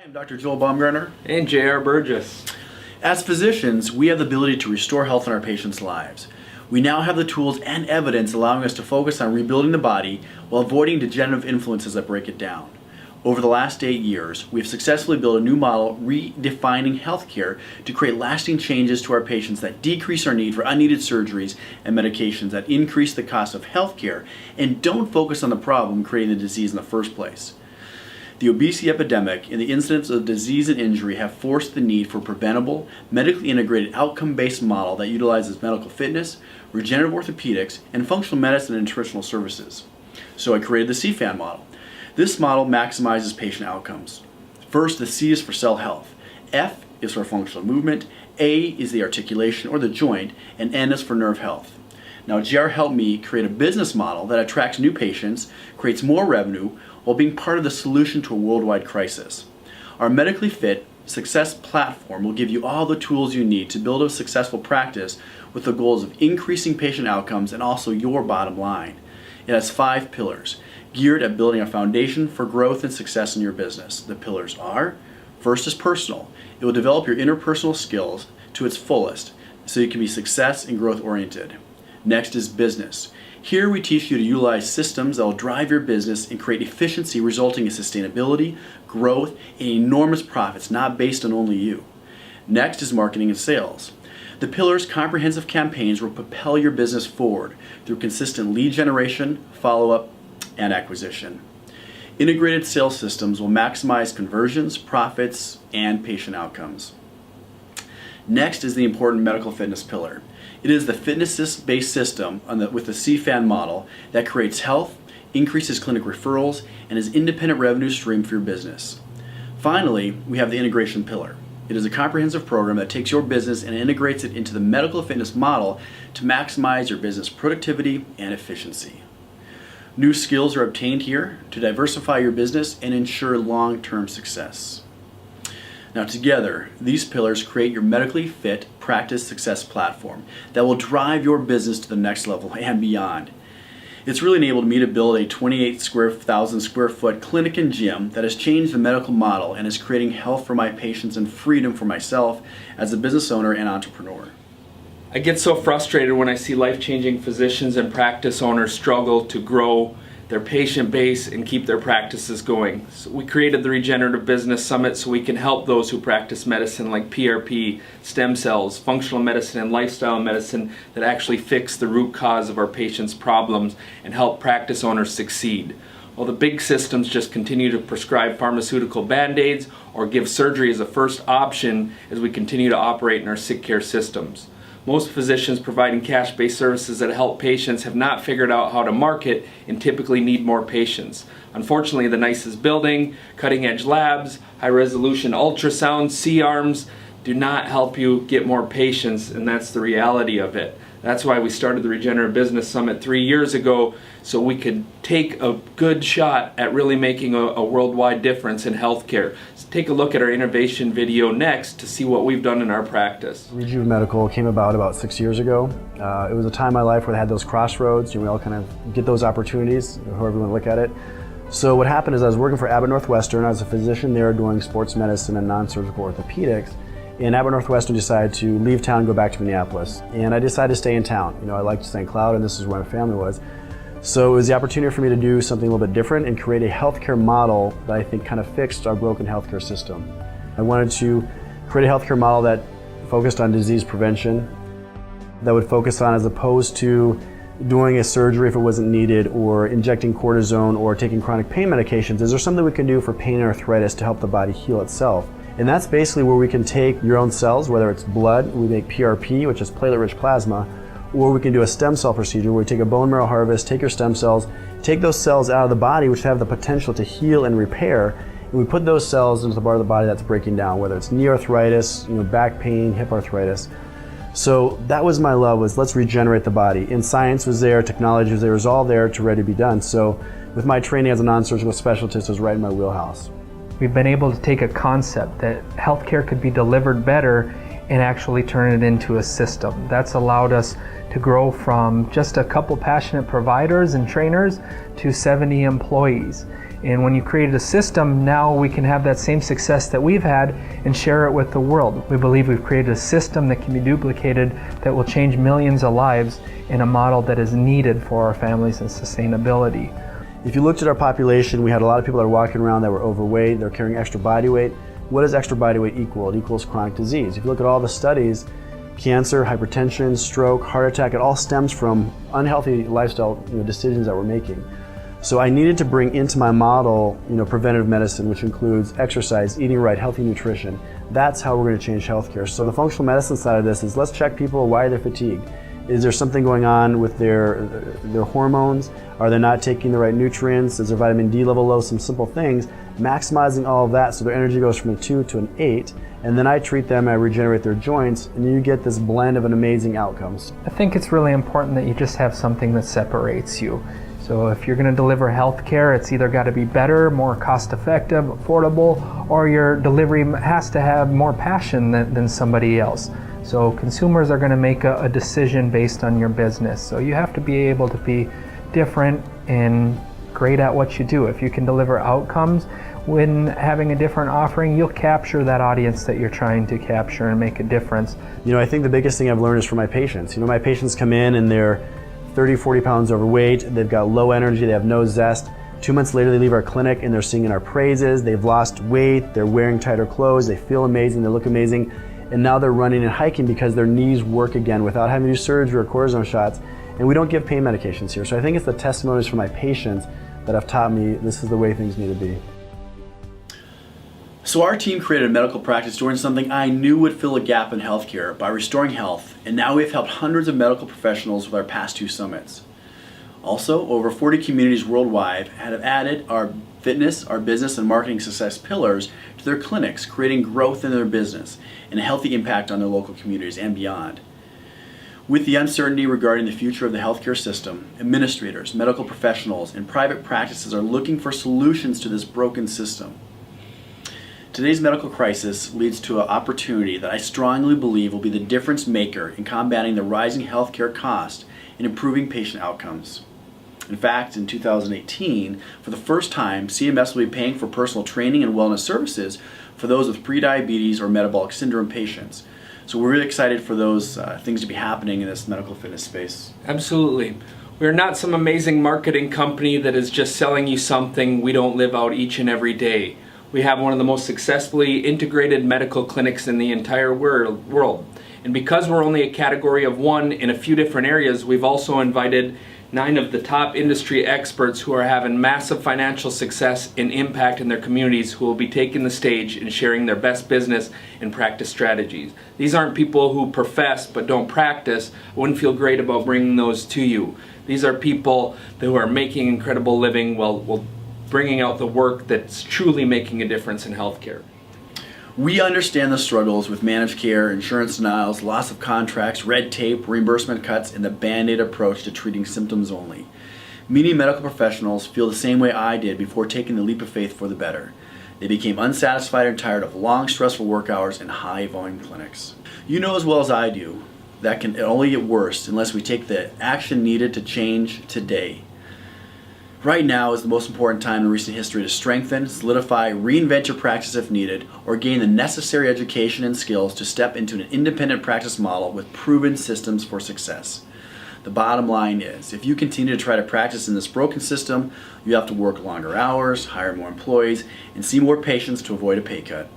I'm Dr. Joel Baumgartner. And J.R. Burgess. As physicians, we have the ability to restore health in our patients' lives. We now have the tools and evidence allowing us to focus on rebuilding the body while avoiding degenerative influences that break it down. Over the last 8 years, we have successfully built a new model redefining healthcare to create lasting changes to our patients that decrease our need for unneeded surgeries and medications that increase the cost of healthcare and don't focus on the problem creating the disease in the first place. The obesity epidemic and the incidence of disease and injury have forced the need for a preventable, medically integrated, outcome-based model that utilizes medical fitness, regenerative orthopedics, and functional medicine and nutritional services. So I created the CFAN model. This model maximizes patient outcomes. First, the C is for cell health, F is for functional movement, A is the articulation or the joint, and N is for nerve health. Now, JR helped me create a business model that attracts new patients, creates more revenue, while being part of the solution to a worldwide crisis. Our medically fit success platform will give you all the tools you need to build a successful practice with the goals of increasing patient outcomes and also your bottom line. It has 5 pillars, geared at building a foundation for growth and success in your business. The pillars are, first is personal. It will develop your interpersonal skills to its fullest so you can be success and growth oriented. Next is business. Here we teach you to utilize systems that will drive your business and create efficiency resulting in sustainability, growth, and enormous profits not based on only you. Next is marketing and sales. The pillars comprehensive campaigns will propel your business forward through consistent lead generation, follow-up, and acquisition. Integrated sales systems will maximize conversions, profits, and patient outcomes. Next is the important medical fitness pillar. It is the fitness-based system with the CFAN model that creates health, increases clinic referrals, and is independent revenue stream for your business. Finally, we have the integration pillar. It is a comprehensive program that takes your business and integrates it into the medical fitness model to maximize your business productivity and efficiency. New skills are obtained here to diversify your business and ensure long-term success. Now together, these pillars create your medically fit practice success platform that will drive your business to the next level and beyond. It's really enabled me to build a 28,000 square foot clinic and gym that has changed the medical model and is creating health for my patients and freedom for myself as a business owner and entrepreneur. I get so frustrated when I see life-changing physicians and practice owners struggle to grow their patient base and keep their practices going. So we created the Regenerative Business Summit so we can help those who practice medicine like PRP, stem cells, functional medicine, and lifestyle medicine that actually fix the root cause of our patients' problems and help practice owners succeed. While the big systems just continue to prescribe pharmaceutical band-aids or give surgery as a first option as we continue to operate in our sick care systems. Most physicians providing cash-based services that help patients have not figured out how to market and typically need more patients. Unfortunately, the nicest building, cutting-edge labs, high-resolution ultrasound, C-arms do not help you get more patients, and that's the reality of it. That's why we started the Regenerative Business Summit 3 years ago, so we could take a good shot at really making a worldwide difference in healthcare. So take a look at our innovation video next to see what we've done in our practice. Regenerative Medical came about 6 years ago. It was a time in my life where I had those crossroads. We all kind of get those opportunities, however you want to look at it. So what happened is I was working for Abbott Northwestern. I was a physician there doing sports medicine and non-surgical orthopedics. And Abbott Northwestern decided to leave town and go back to Minneapolis. And I decided to stay in town. I liked St. Cloud, and this is where my family was. So it was the opportunity for me to do something a little bit different and create a healthcare model that I think kind of fixed our broken healthcare system. I wanted to create a healthcare model that focused on disease prevention, that would focus on, as opposed to doing a surgery if it wasn't needed, or injecting cortisone or taking chronic pain medications, is there something we can do for pain and arthritis to help the body heal itself? And that's basically where we can take your own cells, whether it's blood, we make PRP, which is platelet-rich plasma, or we can do a stem cell procedure where we take a bone marrow harvest, take your stem cells, take those cells out of the body which have the potential to heal and repair, and we put those cells into the part of the body that's breaking down, whether it's knee arthritis, back pain, hip arthritis. So that was my love, was let's regenerate the body. And science was there, technology was there, it was all there to ready to be done. So with my training as a non-surgical specialist, it was right in my wheelhouse. We've been able to take a concept that healthcare could be delivered better and actually turn it into a system. That's allowed us to grow from just a couple passionate providers and trainers to 70 employees. And when you created a system, now we can have that same success that we've had and share it with the world. We believe we've created a system that can be duplicated that will change millions of lives in a model that is needed for our families and sustainability. If you looked at our population, we had a lot of people that were walking around that were overweight, they're carrying extra body weight. What does extra body weight equal? It equals chronic disease. If you look at all the studies, cancer, hypertension, stroke, heart attack, it all stems from unhealthy lifestyle decisions that we're making. So I needed to bring into my model, preventative medicine, which includes exercise, eating right, healthy nutrition. That's how we're going to change healthcare. So the functional medicine side of this is let's check people why they're fatigued. Is there something going on with their hormones? Are they not taking the right nutrients? Is their vitamin D level low? Some simple things, maximizing all of that so their energy goes from a 2 to an 8, and then I treat them, I regenerate their joints, and you get this blend of an amazing outcomes. I think it's really important that you just have something that separates you. So if you're going to deliver health care, it's either got to be better, more cost effective, affordable, or your delivery has to have more passion than somebody else. So consumers are going to make a decision based on your business. So you have to be able to be different and great at what you do. If you can deliver outcomes when having a different offering, you'll capture that audience that you're trying to capture and make a difference. I think the biggest thing I've learned is from my patients. My patients come in and they're 30, 40 pounds overweight, they've got low energy, they have no zest. 2 months later, they leave our clinic and they're singing our praises, they've lost weight, they're wearing tighter clothes, they feel amazing, they look amazing, and now they're running and hiking because their knees work again without having to do surgery or cortisone shots. And we don't give pain medications here. So I think it's the testimonies from my patients that have taught me this is the way things need to be. So our team created a medical practice doing something I knew would fill a gap in healthcare by restoring health, and now we've helped hundreds of medical professionals with our past 2 summits. Also, over 40 communities worldwide have added our fitness, our business, and marketing success pillars to their clinics, creating growth in their business and a healthy impact on their local communities and beyond. With the uncertainty regarding the future of the healthcare system, administrators, medical professionals, and private practices are looking for solutions to this broken system. Today's medical crisis leads to an opportunity that I strongly believe will be the difference maker in combating the rising healthcare cost and improving patient outcomes. In fact, in 2018, for the first time, CMS will be paying for personal training and wellness services for those with prediabetes or metabolic syndrome patients. So we're really excited for those things to be happening in this medical fitness space. Absolutely. We're not some amazing marketing company that is just selling you something we don't live out each and every day. We have one of the most successfully integrated medical clinics in the entire world. And because we're only a category of 1 in a few different areas, we've also invited 9 of the top industry experts who are having massive financial success and impact in their communities who will be taking the stage and sharing their best business and practice strategies. These aren't people who profess but don't practice. I wouldn't feel great about bringing those to you. These are people who are making incredible living while bringing out the work that's truly making a difference in healthcare. We understand the struggles with managed care, insurance denials, loss of contracts, red tape, reimbursement cuts, and the Band-Aid approach to treating symptoms only. Many medical professionals feel the same way I did before taking the leap of faith for the better. They became unsatisfied and tired of long, stressful work hours in high-volume clinics. You know as well as I do that can only get worse unless we take the action needed to change today. Right now is the most important time in recent history to strengthen, solidify, reinvent your practice if needed, or gain the necessary education and skills to step into an independent practice model with proven systems for success. The bottom line is, if you continue to try to practice in this broken system, you have to work longer hours, hire more employees, and see more patients to avoid a pay cut.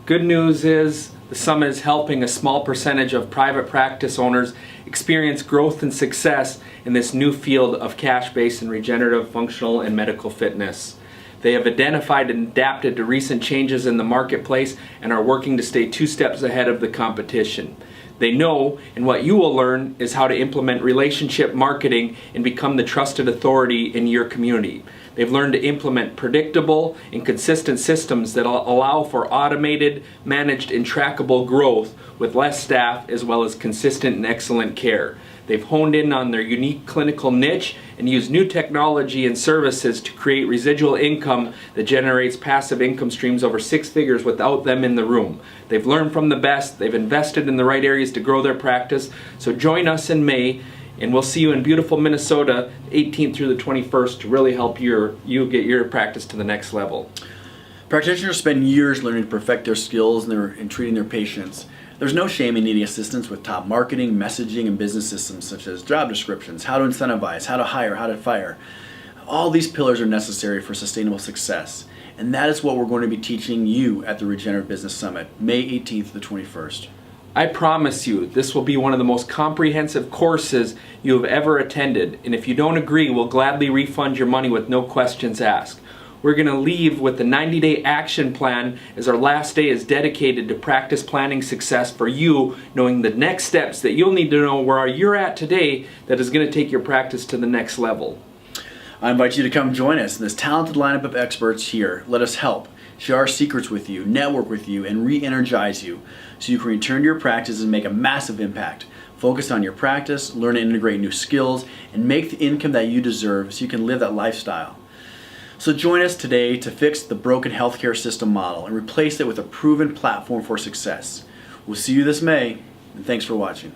Good news is the summit is helping a small percentage of private practice owners experience growth and success in this new field of cash-based and regenerative functional and medical fitness. They have identified and adapted to recent changes in the marketplace and are working to stay 2 steps ahead of the competition. They know, and what you will learn is how to implement relationship marketing and become the trusted authority in your community. They've learned to implement predictable and consistent systems that allow for automated, managed, and trackable growth with less staff as well as consistent and excellent care. They've honed in on their unique clinical niche and used new technology and services to create residual income that generates passive income streams over 6 figures without them in the room. They've learned from the best, they've invested in the right areas to grow their practice, so join us in May And we'll see you in beautiful Minnesota, 18th through the 21st, to really help you get your practice to the next level. Practitioners spend years learning to perfect their skills in treating their patients. There's no shame in needing assistance with top marketing, messaging, and business systems such as job descriptions, how to incentivize, how to hire, how to fire. All these pillars are necessary for sustainable success. And that is what we're going to be teaching you at the Regenerative Business Summit, May 18th to the 21st. I promise you, this will be one of the most comprehensive courses you have ever attended. And if you don't agree, we'll gladly refund your money with no questions asked. We're going to leave with the 90-day action plan, as our last day is dedicated to practice planning success for you, knowing the next steps that you'll need to know where you're at today that is going to take your practice to the next level. I invite you to come join us in this talented lineup of experts here. Let us help, share our secrets with you, network with you, and re-energize you so you can return to your practice and make a massive impact. Focus on your practice, learn to integrate new skills, and make the income that you deserve so you can live that lifestyle. So join us today to fix the broken healthcare system model and replace it with a proven platform for success. We'll see you this May, and thanks for watching.